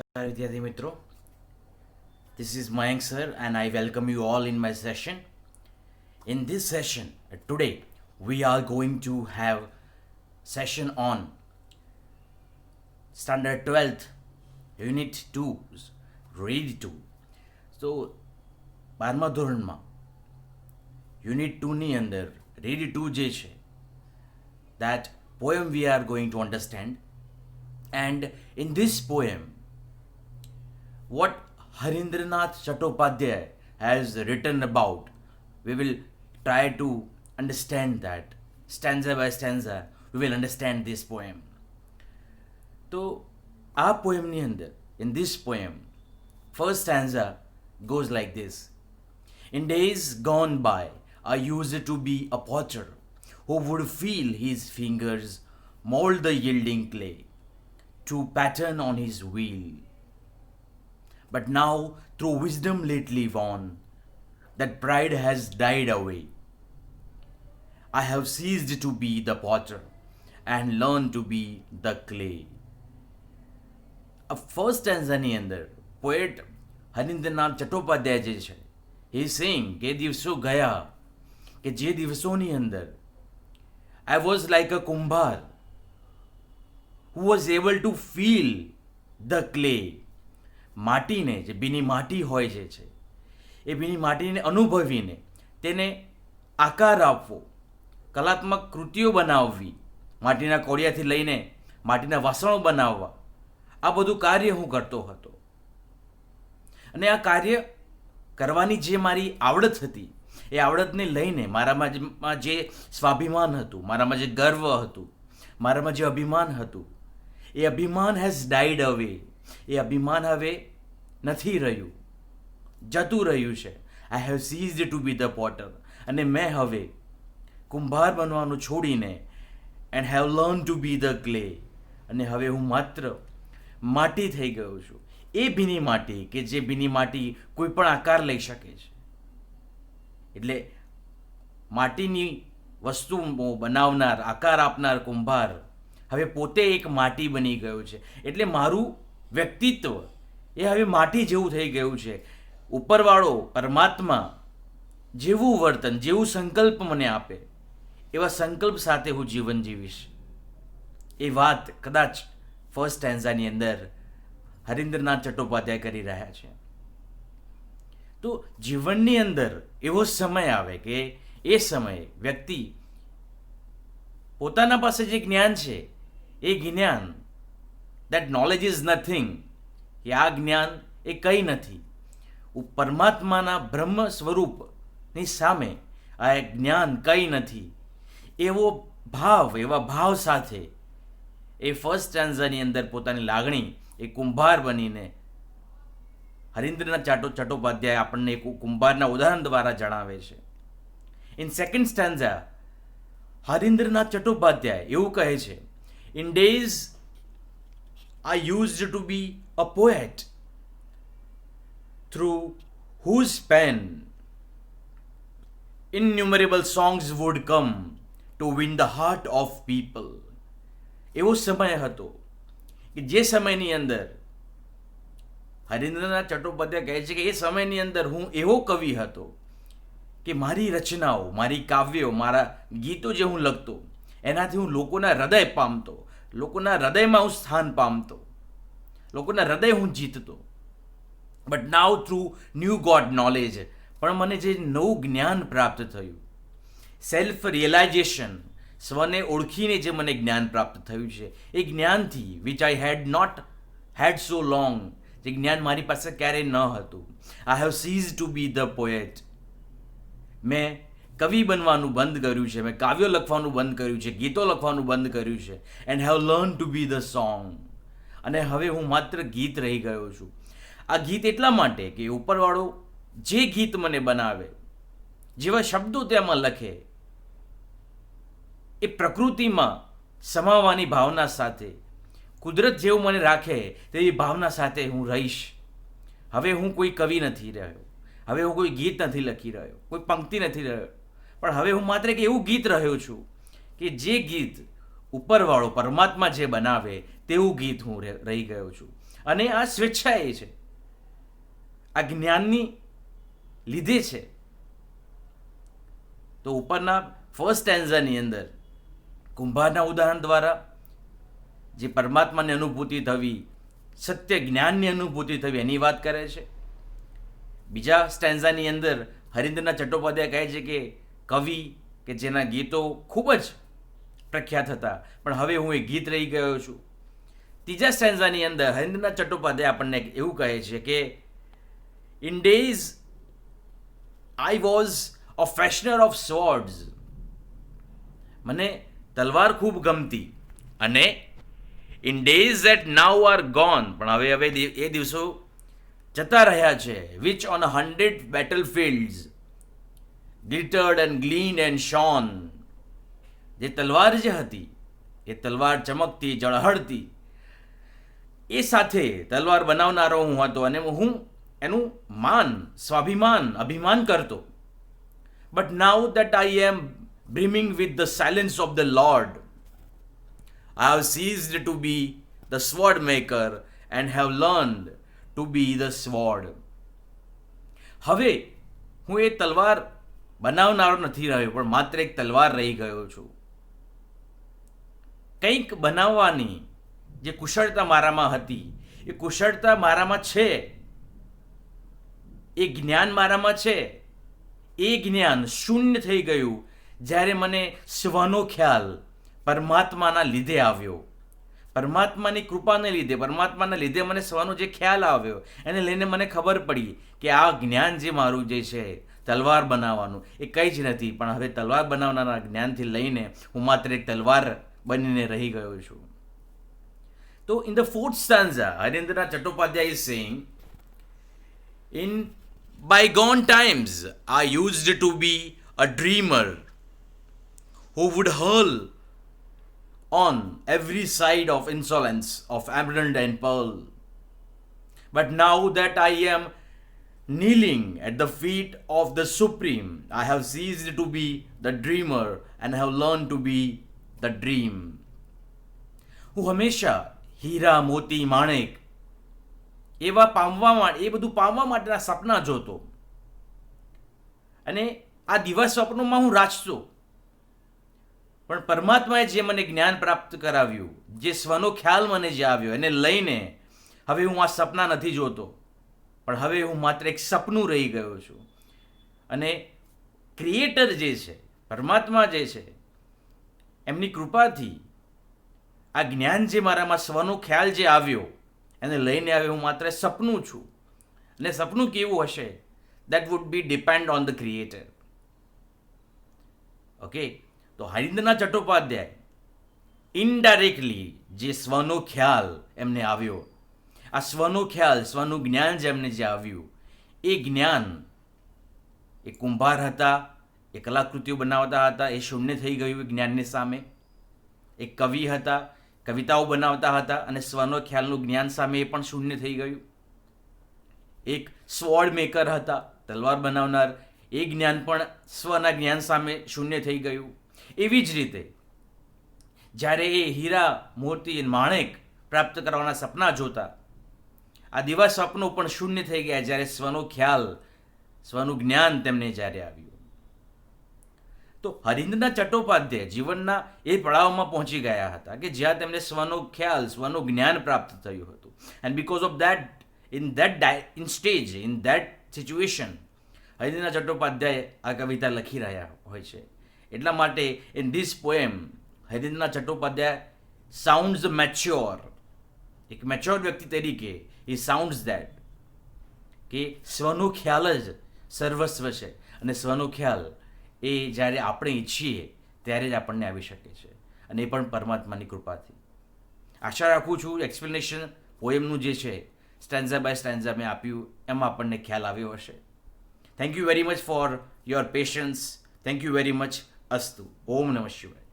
Vidyarthi Mitro. This is Mayank sir, and I welcome you all in my session. In this session today, we are going to have session on Standard 12th, Unit 2, Read 2. So, 12મા ધોરણમાં unit 2ની અંદર read 2 જે છે, that poem we are going to understand. And in this poem, what Harindranath Chattopadhyay has written about, we will try to understand that stanza by stanza. We will understand this poem. So, આ પોએમની અંદર, in this poem, first stanza goes like this. In days gone by, I used to be a potter who would feel his fingers mold the yielding clay to pattern on his wheel. But now, through wisdom lately won, that pride has died away. I have ceased to be the potter and learned to be the clay. A first stanza ની અંદર poet હરીન્દ્રનાથ Chattopadhyay જે છે, he is saying કે દિવસો ગયા કે જે દિવસોની અંદર I was like a કુંભાર who was able to feel the clay. માટીને, જે ભીની માટી હોય છે, એ ભીની માટીને અનુભવીને તેને આકાર આપવો, કલાત્મક કૃતિઓ બનાવવી, માટીના કોડિયાથી લઈને માટીના વાસણો બનાવવા, આ બધું કાર્ય હું કરતો હતો. અને આ કાર્ય કરવાની જે મારી આવડત હતી, એ આવડતને લઈને મારામાં જે સ્વાભિમાન હતું, મારામાં જે ગર્વ હતું, મારામાં જે અભિમાન હતું, એ અભિમાન હેઝ ડાઈડ અવે. એ અભિમાન હવે નથી રહ્યું, જતું રહ્યું છે. I have ceased to be the potter. અને મેં હવે કુંભાર બનવાનું છોડીને and have learn to be the clay. અને હવે હું માત્ર માટી થઈ ગયો છું. એ ભીની માટી કે જે ભીની માટી કોઈ પણ આકાર લઈ શકે છે. એટલે માટીની વસ્તુઓ બનાવનાર, આકાર આપનાર કુંભાર હવે પોતે એક માટી બની ગયો છે. એટલે મારું વ્યક્તિત્વ એ હવે માટી જેવું થઈ ગયું છે. ઉપરવાળો પરમાત્મા જેવું વર્તન, જેવું સંકલ્પ મને આપે, એવા સંકલ્પ સાથે હું જીવન જીવીશ. એ વાત કદાચ ફર્સ્ટ સ્ટેન્ઝાની અંદર હરીન્દ્રનાથ ચટ્ટોપાધ્યાય કરી રહ્યા છે. તો જીવનની અંદર એવો સમય આવે કે એ સમયે વ્યક્તિ પોતાના પાસે જે જ્ઞાન છે, એ જ્ઞાન, that knowledge is nothing, કે આ જ્ઞાન એ કંઈ નથી. પરમાત્માના બ્રહ્મ સ્વરૂપની સામે આ જ્ઞાન કંઈ નથી. એવો ભાવ, એવા ભાવ સાથે એ ફર્સ્ટ સ્ટેન્ઝાની અંદર પોતાની લાગણી એ કુંભાર બનીને હરીન્દ્રનાથ ચટ્ટોપાધ્યાય આપણને એક કુંભારના ઉદાહરણ દ્વારા જણાવે છે. ઇન સેકન્ડ સ્ટેન્ઝા હરીન્દ્રનાથ ચટ્ટોપાધ્યાય એવું કહે છે, in days I used to be a poet through whose pen innumerable songs would come to win the heart of people. એવો સમય હતો કે જે સમયની અંદર હરીન્દ્રનાથ ચટ્ટોપાધ્યાય કહે છે કે એ સમયની અંદર હું એવો કવિ હતો કે મારી રચનાઓ, મારી કાવ્યો, મારા ગીતો જે હું લખતો, એનાથી હું લોકોના હૃદય પામતો, લોકોના હૃદયમાં હું સ્થાન પામતો, લોકોના હૃદય હું જીતતો. But now through new god knowledge, પણ મને જે નવું જ્ઞાન પ્રાપ્ત થયું, સેલ્ફ રિયલાઇઝેશન, સ્વને ઓળખીને જે મને જ્ઞાન પ્રાપ્ત થયું છે, એ જ્ઞાનથી which I had not had so long, જે જ્ઞાન મારી પાસે ક્યારેય ન હતું. I have cease to be the poet. મેં કવિ બનવાનું બંધ કર્યું છે, મેં કાવ્યો લખવાનું બંધ કર્યું છે, ગીતો લખવાનું બંધ કર્યું છે. And have learn to be the song. અને હવે હું માત્ર ગીત રહી ગયો છું. આ ગીત એટલા માટે કે ઉપરવાળો જે ગીત મને બનાવે, જેવા શબ્દો તેમાં લખે, એ પ્રકૃતિમાં સમાવાની ભાવના સાથે, કુદરત જેવું મને રાખે તેવી ભાવના સાથે હું રહીશ. હવે હું કોઈ કવિ નથી રહ્યો, હવે હું કોઈ ગીત નથી લખી રહ્યો, કોઈ પંક્તિ નથી રહ્યો, પણ હવે હું માત્ર એક એવું ગીત રહ્યો છું કે જે ગીત ઉપરવાળો પરમાત્મા જે બનાવે તેવું ગીત હું રહી ગયો છું. અને આ સ્વેચ્છાએ છે, આ જ્ઞાનની લીધે છે. તો ઉપરના ફર્સ્ટ સ્ટેન્ઝાની અંદર કુંભારના ઉદાહરણ દ્વારા જે પરમાત્માની અનુભૂતિ થવી, સત્ય જ્ઞાનની અનુભૂતિ થવી એની વાત કરે છે. બીજા સ્ટેન્ઝાની અંદર હરિન્દ્રનાથ ચટ્ટોપાધ્યાય કહે છે કે કવિ કે જેના ગીતો ખૂબ જ પ્રખ્યાત હતા પણ હવે હું એ ગીત રહી ગયો છું. ત્રીજા સ્ટેન્ઝાની અંદર હરિન્દ્રનાથ ચટ્ટોપાધ્યાય આપણને એવું કહે છે કે in days I was a fashioner of swords, મને તલવાર ખૂબ ગમતી, અને in days that now are gone, પણ હવે એ દિવસો જતા રહ્યા છે. Which on 100 battlefields glittered and gleamed and shone, જે તલવાર જે હતી એ તલવાર ચમકતી, ઝળહળતી, એ સાથે તલવાર બનાવનારો હું હતો અને હું એનું માન, સ્વાભિમાન, અભિમાન કરતો. But now that I am brimming with the silence of the Lord, I have ceased to be the sword maker and have learned to be the sword. હવે હું એ તલવાર બનાવનારો નથી રહ્યો પણ માત્ર એક તલવાર રહી ગયો છું. કંઈક બનાવવાની જે કુશળતા મારામાં હતી એ કુશળતા મારામાં છે, એ જ્ઞાન મારામાં છે, એ જ્ઞાન શૂન્ય થઈ ગયું જ્યારે મને સ્વનો ખ્યાલ પરમાત્માના લીધે આવ્યો. પરમાત્માની કૃપાને લીધે, પરમાત્માના લીધે મને સ્વનો જે ખ્યાલ આવ્યો એને લઈને મને ખબર પડી કે આ જ્ઞાન જે મારું જે છે તલવાર બનાવવાનું એ કંઈ જ નથી, પણ હવે તલવાર બનાવનારા જ્ઞાનથી લઈને હું માત્ર એક તલવાર બનીને રહી ગયો છું. તો in the fourth stanza Harindranath Chattopadhyay is saying, in bygone times I used to be a dreamer who would hurl on every side of insolence of emerald and pearl. But now that I am kneeling at the feet of the Supreme, I have ceased to be the dreamer and have learned to be the dream. હું હંમેશા હીરા, મોતી, માણેક એવા પામવા માટે, એ બધું પામવા માટેના સપના જોતો અને આ દિવસ સ્વપ્નોમાં હું રાચતો. પણ પરમાત્માએ જે મને જ્ઞાન પ્રાપ્ત કરાવ્યું, જે સ્વનો ખ્યાલ મને જે આવ્યો એને લઈને હવે હું આ સપના નથી જોતો, પણ હવે હું માત્ર એક સપનું રહી ગયો છું. અને ક્રિએટર જે છે, પરમાત્મા જે છે, એમની કૃપાથી આ જ્ઞાન જે મારામાં સ્વનો ખ્યાલ જે આવ્યો એને લઈને હવે હું માત્ર સપનું છું. અને સપનું કેવું હશે? That would be depend on the creator. Okay, તો હરિન્દ્રનાથ ચટ્ટોપાધ્યાય ઇનડાયરેક્ટલી જે સ્વનો ખ્યાલ એમને આવ્યો, આ સ્વનો ખ્યાલ, સ્વનું જ્ઞાન જે એમને જે આવ્યું, એ જ્ઞાન, એ કુંભાર હતા, એ કલાકૃતિઓ બનાવતા હતા, એ શૂન્ય થઈ ગયું જ્ઞાનની સામે. એક કવિ હતા, કવિતાઓ બનાવતા હતા અને સ્વનો ખ્યાલનું જ્ઞાન સામે એ પણ શૂન્ય થઈ ગયું. એક સ્વોર્ડ મેકર હતા, તલવાર બનાવનાર, એ જ્ઞાન પણ સ્વના જ્ઞાન સામે શૂન્ય થઈ ગયું. એવી જ રીતે જ્યારે એ હીરા, મોતી, માણેક પ્રાપ્ત કરવાના સપના જોતા, આ દિવા સ્વપ્નો પણ શૂન્ય થઈ ગયા જ્યારે સ્વનો ખ્યાલ, સ્વનું જ્ઞાન તેમને જ્યારે આવ્યું. તો હરિન્દ્રનાથ ચટ્ટોપાધ્યાય જીવનના એ પડાવમાં પહોંચી ગયા હતા કે જ્યાં તેમને સ્વનો ખ્યાલ, સ્વનું જ્ઞાન પ્રાપ્ત થયું હતું. And because of that, in stage, in that situation, Harindranath Chattopadhyay આ કવિતા લખી રહ્યા હોય છે. એટલા માટે in this poem Harindranath Chattopadhyay sounds mature, એક મેચ્યોર વ્યક્તિ તરીકે he sounds that કે સ્વનો ખ્યાલ જ સર્વસ્વ છે અને સ્વનો ખ્યાલ એ જ્યારે આપણે ઈચ્છીએ ત્યારે જ આપણને આવી શકે છે, અને એ પણ પરમાત્માની કૃપાથી. આશા રાખું છું એક્સપ્લેનેશન પોએમનું જે છે સ્ટેન્ઝા બાય સ્ટેન્ઝા મેં આપ્યું એમાં આપણને ખ્યાલ આવ્યો હશે. Thank you very much for your patience. Thank you very much. અસ્તુ. ઓમ નમઃ શિવાય.